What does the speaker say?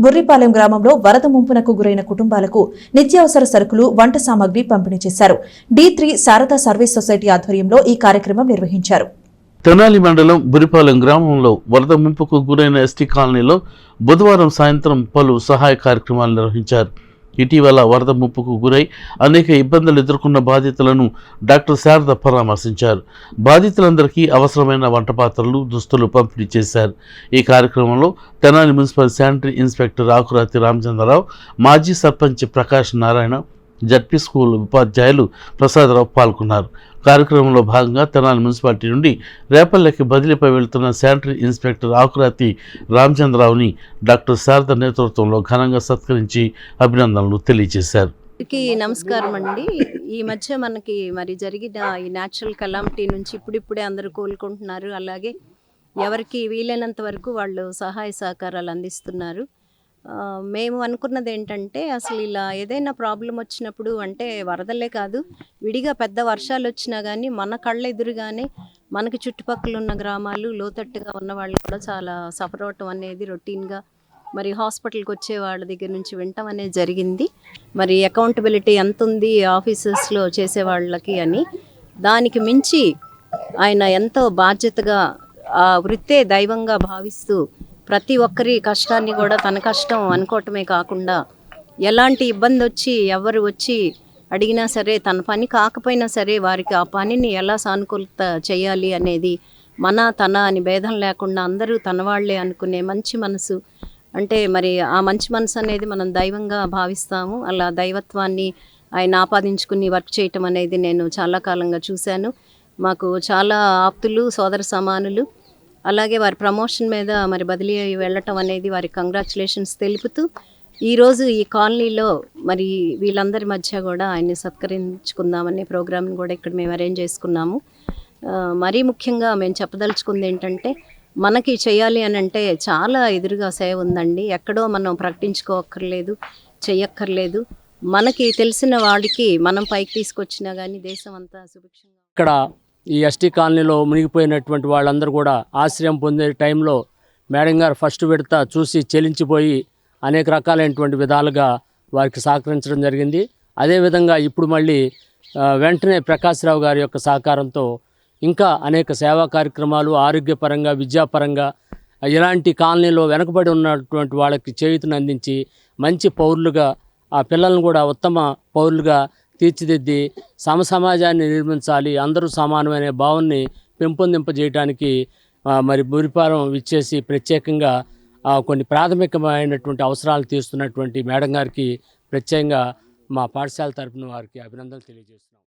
బుర్రిపాలెం గ్రామంలో వరద ముంపునకు గురైన కుటుంబాలకు నిత్యావసర సరుకులు, వంట సామాగ్రి పంపిణీ చేశారు. D3 శారదా సర్వీస్ సొసైటీ ఆధ్వర్యంలో ఈ కార్యక్రమం నిర్వహించారు. తెనాలి మండలం బురిపాలెం గ్రామంలో వరద ముంపుకు గురైన ఎస్టీ కాలనీలో బుధవారం సాయంత్రం పలు సహాయ కార్యక్రమాలు నిర్వహించారు. ఇటీవల వరద ముప్పుకు గురై అనేక ఇబ్బందులు ఎదుర్కొన్న బాధితులను డాక్టర్ శారద పరామర్శించారు. బాధితులందరికీ అవసరమైన వంట పాత్రలు, దుస్తులు పంపిణీ చేశారు. ఈ కార్యక్రమంలో Tenali municipal sanitary inspector Akurathi Ramachandrarao, మాజీ సర్పంచ్ ప్రకాష్ నారాయణ, జడ్పీ స్కూల్ ఉపాధ్యాయులు ప్రసాదరావు పాల్గొన్నారు. కార్యక్రమంలో భాగంగా తెనాలి మున్సిపాలిటీ నుండి రేపల్లెకి బదిలీపై వెళ్తున్న శానిటరీ ఇన్స్పెక్టర్ ఆకురాతి రామచంద్రరావుని డాక్టర్ శారద నేతృత్వంలో ఘనంగా సత్కరించి అభినందనలు తెలియజేశారు. నమస్కారం అండి. ఈ మధ్య మనకి జరిగిన ఈ న్యాచురల్ కలామిటీ నుంచి ఇప్పుడిప్పుడే అందరూ కోలుకుంటున్నారు. అలాగే ఎవరికి వీలైనంత వరకు వాళ్ళు సహాయ సహకారాలు అందిస్తున్నారు. మేము అనుకున్నది ఏంటంటే, అసలు ఇలా ఏదైనా ప్రాబ్లం వచ్చినప్పుడు, అంటే వరదలే కాదు, విడిగా పెద్ద వర్షాలు వచ్చినా కానీ మన కళ్ళ ఎదురుగానే మనకి చుట్టుపక్కల ఉన్న గ్రామాలు, లోతట్టుగా ఉన్న వాళ్ళు కూడా చాలా సఫర్ అవటం అనేది రొటీన్గా హాస్పిటల్కి వచ్చే వాళ్ళ దగ్గర నుంచి వినటం అనేది జరిగింది. అకౌంటబిలిటీ ఎంత ఉంది ఆఫీసెస్లో చేసే వాళ్ళకి అని. దానికి మించి ఆయన ఎంతో బాధ్యతగా ఆ వృత్తే దైవంగా భావిస్తూ ప్రతి ఒక్కరి కష్టాన్ని కూడా తన కష్టం అనుకోవటమే కాకుండా, ఎలాంటి ఇబ్బంది వచ్చి ఎవరు వచ్చి అడిగినా సరే, తన పని కాకపోయినా సరే వారికి ఆ పనిని ఎలా సానుకూలత చేయాలి అనేది తన అని భేదం లేకుండా అందరూ తన వాళ్లే అనుకునే మంచి మనసు. అంటే ఆ మంచి మనసు అనేది మనం దైవంగా భావిస్తాము. అలా దైవత్వాన్ని ఆయన ఆపాదించుకుని వర్క్ చేయటం అనేది నేను చాలా కాలంగా చూశాను. మాకు చాలా ఆప్తులు, సోదర సమానులు. అలాగే వారి ప్రమోషన్ మీద బదిలీ అయ్యి వెళ్ళటం అనేది వారికి కంగ్రాచులేషన్స్ తెలుపుతూ, ఈరోజు ఈ కాలనీలో వీళ్ళందరి మధ్య కూడా ఆయన్ని సత్కరించుకుందామనే ప్రోగ్రామ్ని కూడా ఇక్కడ మేము అరేంజ్ చేసుకున్నాము. మరీ ముఖ్యంగా మేము చెప్పదలుచుకుంది ఏంటంటే, మనకి చేయాలి అని అంటే చాలా ఎదురుగా సేవ ఉందండి. ఎక్కడో మనం ప్రకటించుకోక్కర్లేదు, చెయ్యక్కర్లేదు. మనకి తెలిసిన వాడికి మనం పైకి తీసుకొచ్చినా కానీ దేశం అంతా సుభిక్షంగా. ఇక్కడ ఈ ఎస్టీ కాలనీలో మునిగిపోయినటువంటి వాళ్ళందరూ కూడా ఆశ్రయం పొందే టైంలో మేడం గారు ఫస్ట్ విడత చూసి చెలించిపోయి అనేక రకాలైనటువంటి విధాలుగా వారికి సహకరించడం జరిగింది. అదేవిధంగా ఇప్పుడు మళ్ళీ వెంటనే ప్రకాశ్రావు గారి యొక్క సహకారంతో ఇంకా అనేక సేవా కార్యక్రమాలు, ఆరోగ్యపరంగా, విద్యాపరంగా ఇలాంటి కాలనీలో వెనకబడి ఉన్నటువంటి వాళ్ళకి చేయూతను అందించి మంచి పౌరులుగా, ఆ పిల్లలను కూడా ఉత్తమ పౌరులుగా తీర్చిదిద్ది సమాజాన్ని నిర్మించాలి, అందరూ సమానమైన భావాన్ని పెంపొందింపజేయడానికి బురిపాలెం విచ్చేసి ప్రత్యేకంగా కొన్ని ప్రాథమికమైనటువంటి అవసరాలు తీస్తున్నటువంటి మేడం గారికి ప్రత్యేకంగా మా పాఠశాల తరపున వారికి అభినందనలు తెలియజేస్తున్నాం.